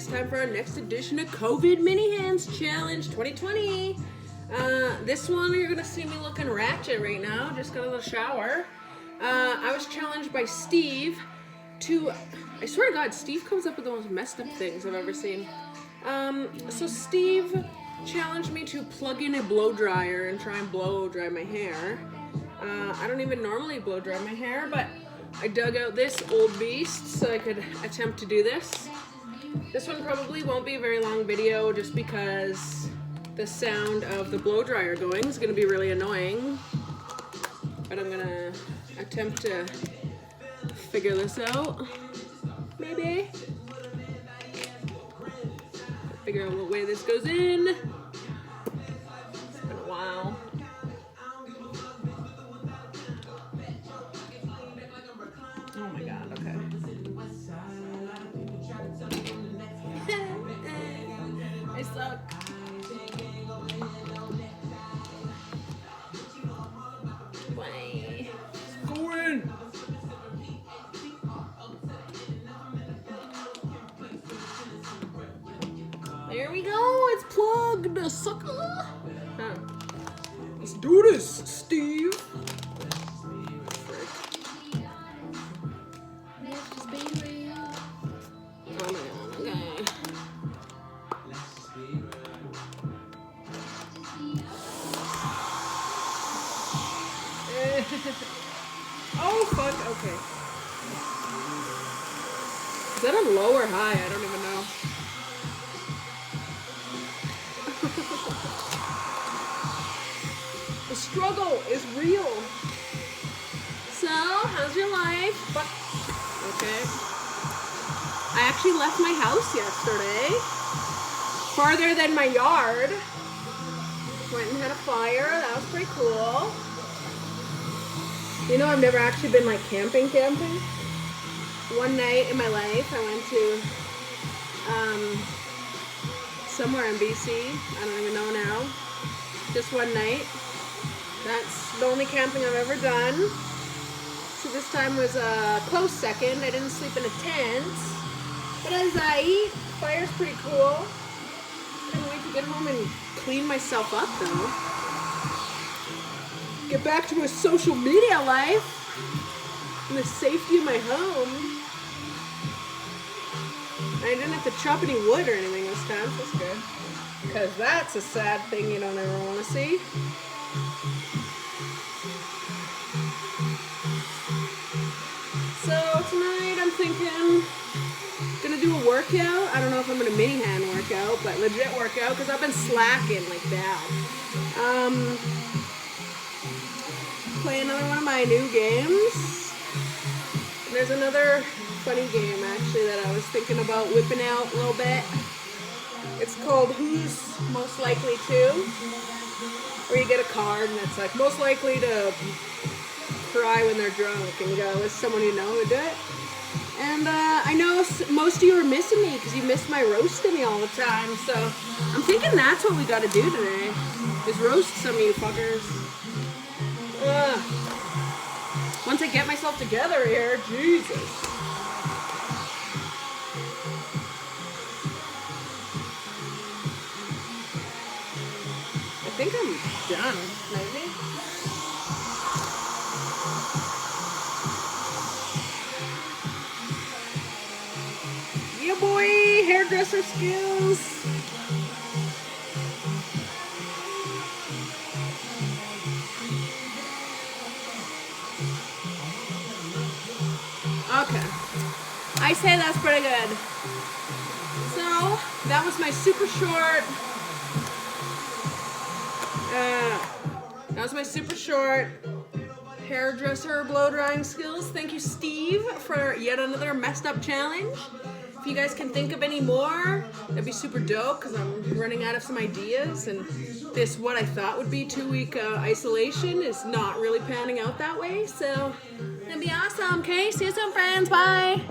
it's time for our next edition of COVID Mini Hands Challenge 2020. This one you're gonna see me looking ratchet right now. Just got a little shower. I was challenged by Steve to, I swear to God, Steve comes up with the most messed up things I've ever seen. So Steve challenged me to plug in a blow dryer and try and blow dry my hair. I don't even normally blow dry my hair, but I dug out this old beast so I could attempt to do this. This one probably won't be a very long video just because the sound of the blow dryer going is going to be really annoying. But I'm going to attempt to figure this out. Maybe. Figure out what way this goes in. It's been a while. Oh my god, okay. I suck. Why? Go in! There we go, it's plugged, sucker! Huh. Let's do this, Steve! Oh my god, okay. Oh fuck, okay. Is that a low or high? I don't even know. The struggle is real. So, how's your life? Fuck. Okay. I actually left my house yesterday. Farther than my yard. Went and had a fire. That was pretty cool. You know, I've never actually been like camping. One night in my life, I went to somewhere in BC. I don't even know now. Just one night. That's the only camping I've ever done. So this time was a close second. I didn't sleep in a tent. But as I eat, fire's pretty cool. Couldn't wait to get home and clean myself up though. Get back to a social media life in the safety of my home. I didn't have to chop any wood or anything this time, so that's good. Because that's a sad thing you don't ever want to see. So tonight I'm thinking, gonna do a workout. I don't know if I'm gonna mini hand workout, but legit workout because I've been slacking like that. Play another one of my new games. And there's another funny game actually that I was thinking about whipping out a little bit. It's called Who's Most Likely To, where you get a card and it's like most likely to cry when they're drunk, and you go, is someone you know who did it? And I know most of you are missing me because you miss my roasting me all the time, so I'm thinking that's what we gotta do today, is roast some of you fuckers. Once I get myself together here, Jesus. I think I'm done, maybe. Yeah, boy, hairdresser skills. Okay, I say that's pretty good. So, that was my super short, hairdresser blow drying skills. Thank you, Steve, for yet another messed up challenge. If you guys can think of any more, that'd be super dope because I'm running out of some ideas, and this, what I thought would be 2-week isolation, is not really panning out that way, so that'd be awesome. Okay, see you soon, friends. Bye.